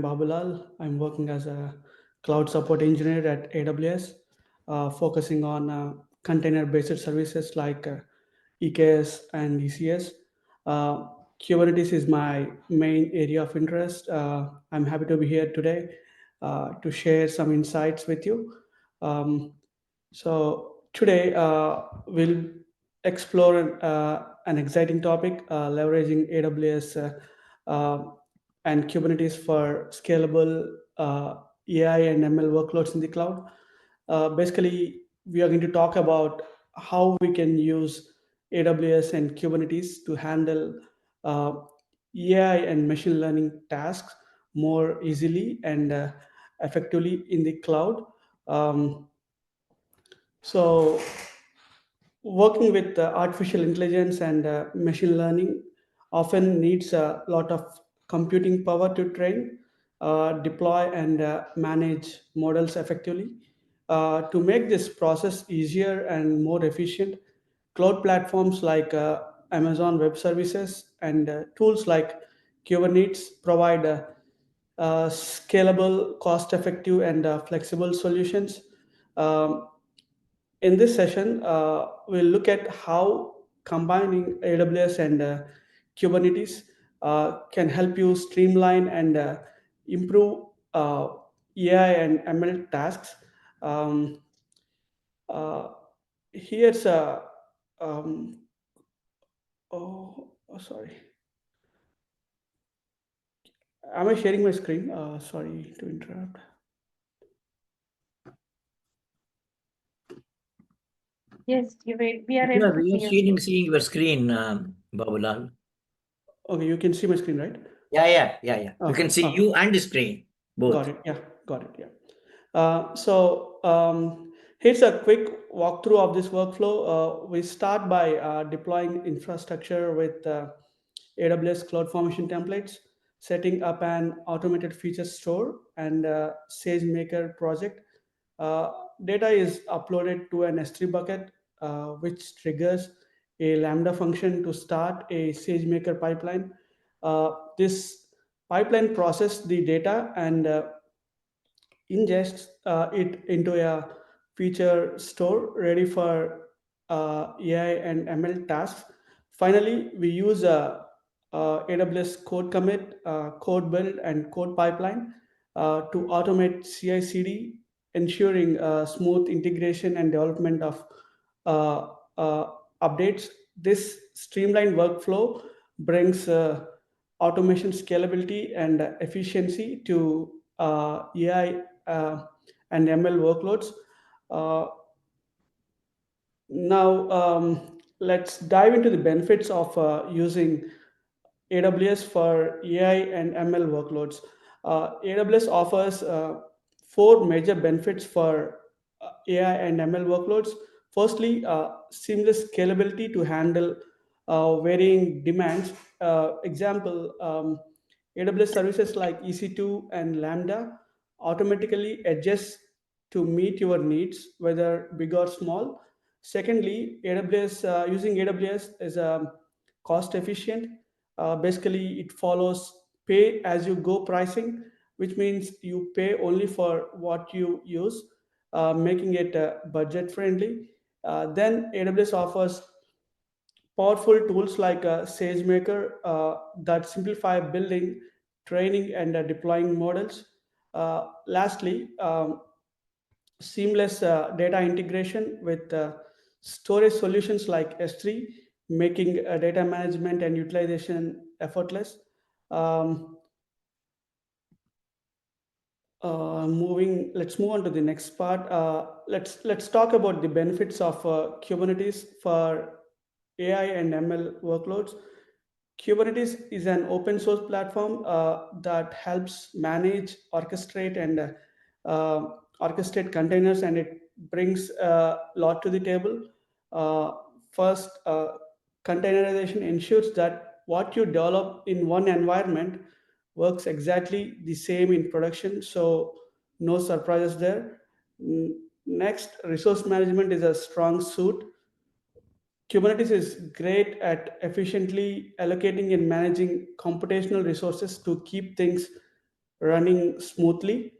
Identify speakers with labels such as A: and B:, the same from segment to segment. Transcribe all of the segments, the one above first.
A: Babulal. I'm working as a cloud support engineer at AWS, focusing on container-based services like EKS and ECS. Uh, Kubernetes is my main area of interest. I'm happy to be here today to share some insights with you. Um, so today we'll explore an exciting topic, leveraging AWS and Kubernetes for scalable AI and ML workloads in the cloud. Basically, we are going to talk about how we can use AWS and Kubernetes to handle uh, AI and machine learning tasks more easily and effectively in the cloud. Um, so, working with artificial intelligence and machine learning often needs a lot of computing power to train, deploy, and manage models effectively. To make this process easier and more efficient, cloud platforms like Amazon Web Services and tools like Kubernetes provide scalable, cost effective, and flexible solutions. Um, in this session, we'll look at how combining AWS and Kubernetes can help you streamline and improve AI and ML tasks. Um, uh, Here's a um, sorry. Am I sharing my screen? Sorry to interrupt.
B: Yes, we are able
C: Yeah,
B: to
C: we
B: see
C: are
B: your screen.
C: seeing your screen, Babulal.
A: Okay, you can see my screen, right?
C: Yeah. We
A: Okay.
C: can see
A: Okay.
C: you and the screen,
A: Got
C: both.
A: it. Yeah, got it. Yeah. Here's a quick walkthrough of this workflow. We start by deploying infrastructure with AWS CloudFormation templates, setting up an automated feature store and SageMaker project. Uh, Data is uploaded to an S3 bucket, which triggers a Lambda function to start a SageMaker pipeline. This pipeline processes the data and ingests it into a feature store ready for AI and ML tasks. Finally, we use AWS code commit, code build, and code pipeline to automate CI/CD, ensuring smooth integration and development of uh, uh, updates. This streamlined workflow brings automation scalability and efficiency to AI and ML workloads. Uh, Now, let's dive into the benefits of using AWS for AI and ML workloads. AWS offers four major benefits for AI and ML workloads. Firstly, seamless scalability to handle varying demands. Example, AWS services like EC2 and Lambda automatically adjust to meet your needs, whether big or small. Secondly, using AWS is cost efficient. Basically, it follows pay as you go pricing, which means you pay only for what you use, making it budget friendly. Then AWS offers powerful tools like SageMaker that simplify building, training, and deploying models. Lastly, seamless data integration with storage solutions like S3, making data management and utilization effortless. Um, Let's move on to the next part. Let's talk about the benefits of Kubernetes for AI and ML workloads. Kubernetes is an open source platform that helps manage, orchestrate, and orchestrate containers, and it brings a lot to the table. Uh, First, containerization ensures that what you develop in one environment works exactly the same in production, so no surprises there. Next, resource management is a strong suit. Kubernetes is great at efficiently allocating and managing computational resources to keep things running smoothly.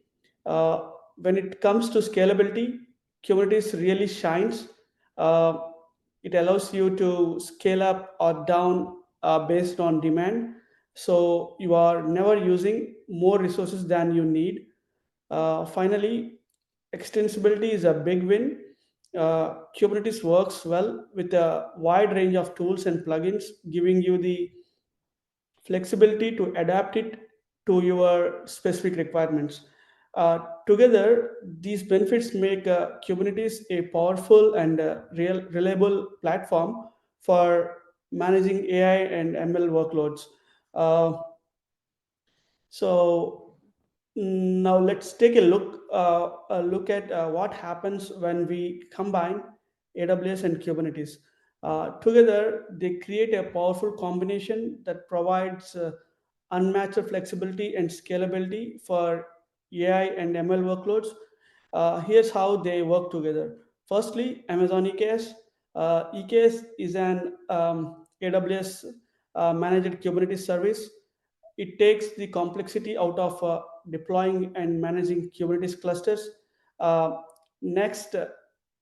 A: Uh, when it comes to scalability, Kubernetes really shines. Uh, it allows you to scale up or down based on demand. So you are never using more resources than you need. Finally, extensibility is a big win. Kubernetes works well with a wide range of tools and plugins, giving you the flexibility to adapt it to your specific requirements. Together, these benefits make Kubernetes a powerful and reliable platform for managing AI and ML workloads. Uh, so now let's take a look at what happens when we combine AWS and Kubernetes. Together, they create a powerful combination that provides unmatched flexibility and scalability for AI and ML workloads. Here's how they work together. Firstly, Amazon EKS. EKS is an AWS managed Kubernetes service. It takes the complexity out of deploying and managing Kubernetes clusters. Uh, Next,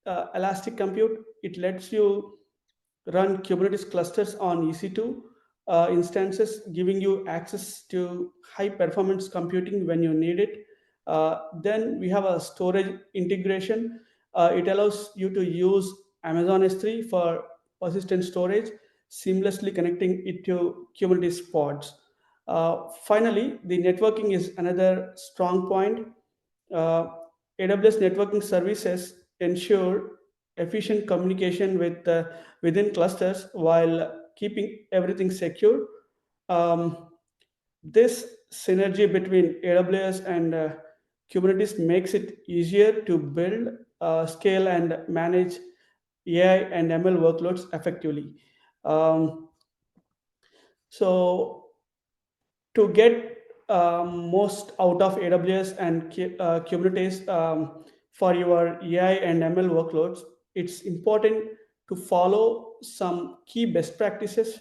A: Elastic Compute. It lets you run Kubernetes clusters on EC2 instances, giving you access to high performance computing when you need it. Then we have a storage integration. It allows you to use Amazon S3 for persistent storage, seamlessly connecting it to Kubernetes pods. Finally, the networking is another strong point. Uh, AWS networking services ensure efficient communication within clusters while keeping everything secure. Um, this synergy between AWS and Kubernetes makes it easier to build, scale, and manage AI and ML workloads effectively. Um, so to get most out of AWS and Kubernetes for your AI and ML workloads, it's important to follow some key best practices.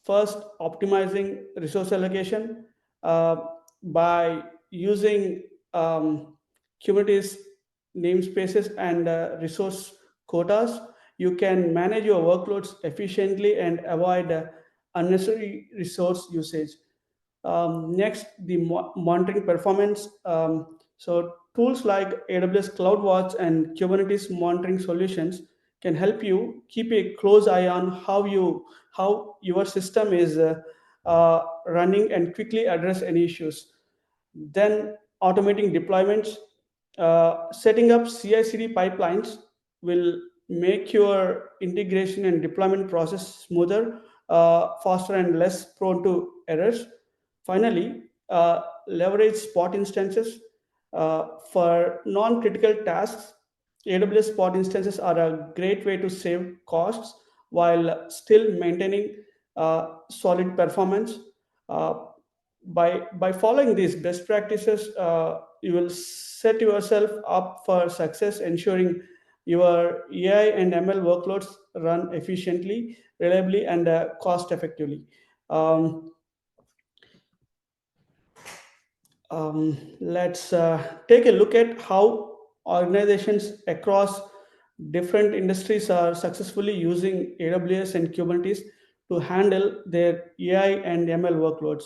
A: First, optimizing resource allocation uh, by using Kubernetes namespaces and resource quotas. You can manage your workloads efficiently and avoid unnecessary resource usage. Next, the monitoring performance. So tools like AWS CloudWatch and Kubernetes monitoring solutions can help you keep a close eye on how your system is running and quickly address any issues. Then automating deployments, setting up CI/CD pipelines will make your integration and deployment process smoother, faster, and less prone to errors. Finally, leverage spot instances for non-critical tasks. AWS spot instances are a great way to save costs while still maintaining solid performance. Uh, by following these best practices, you will set yourself up for success, ensuring your AI and ML workloads run efficiently, reliably, and cost effectively. Um, let's take a look at how organizations across different industries are successfully using AWS and Kubernetes to handle their AI and ML workloads.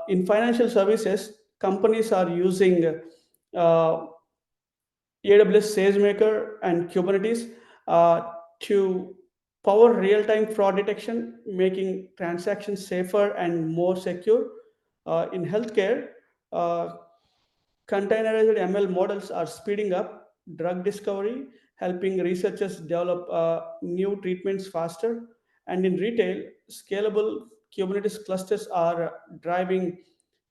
A: In financial services, companies are using uh, AWS SageMaker and Kubernetes to power real-time fraud detection, making transactions safer and more secure. In healthcare, uh, containerized ML models are speeding up drug discovery, helping researchers develop new treatments faster. And in retail, scalable Kubernetes clusters are driving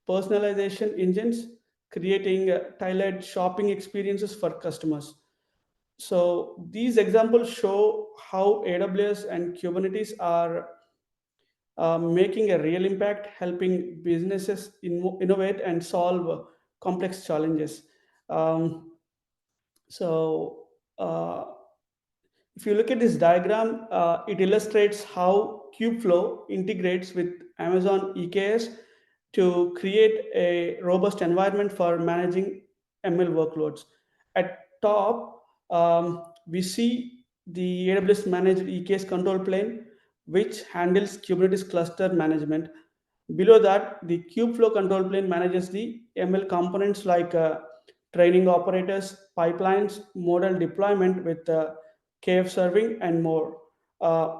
A: personalization engines, creating tailored shopping experiences for customers. So these examples show how AWS and Kubernetes are making a real impact, helping businesses innovate and solve complex challenges. Um, so, uh, if you look at this diagram, it illustrates how Kubeflow integrates with Amazon EKS to create a robust environment for managing ML workloads. At top, we see the AWS managed EKS control plane, which handles Kubernetes cluster management. Below that, the Kubeflow control plane manages the ML components like training operators, pipelines, model deployment with KF serving, and more. Uh,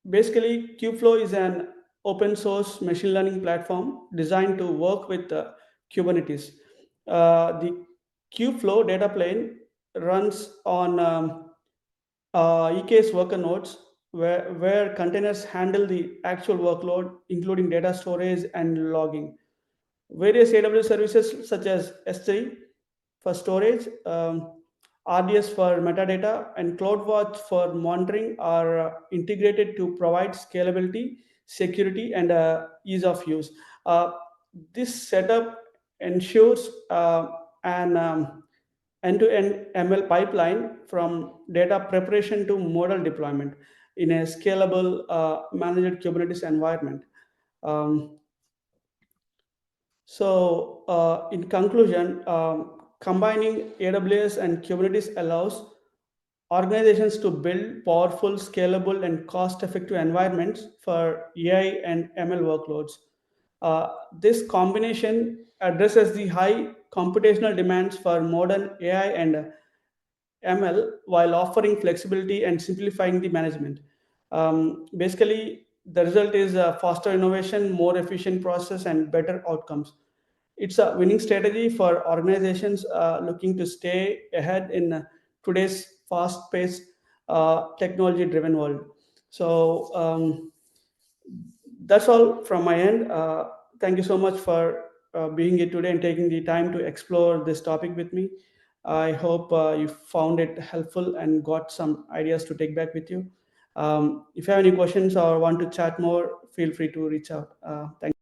A: Basically, Kubeflow is an open source machine learning platform designed to work with Kubernetes. The Kubeflow data plane runs on EKS worker nodes where containers handle the actual workload, including data storage and logging. Various AWS services such as S3 for storage, RDS for metadata, and CloudWatch for monitoring are integrated to provide scalability, security, and ease of use. Uh, this setup ensures an end-to-end ML pipeline from data preparation to model deployment in a scalable managed Kubernetes environment. Um, in conclusion, combining AWS and Kubernetes allows organizations to build powerful, scalable, and cost effective environments for AI and ML workloads. This combination addresses the high computational demands for modern AI and ML while offering flexibility and simplifying the management. Basically, the result is a faster innovation, more efficient process, and better outcomes. It's a winning strategy for organizations looking to stay ahead in today's fast-paced, technology-driven world. So that's all from my end. Thank you so much for being here today and taking the time to explore this topic with me. I hope you found it helpful and got some ideas to take back with you. If you have any questions or want to chat more, feel free to reach out. Thank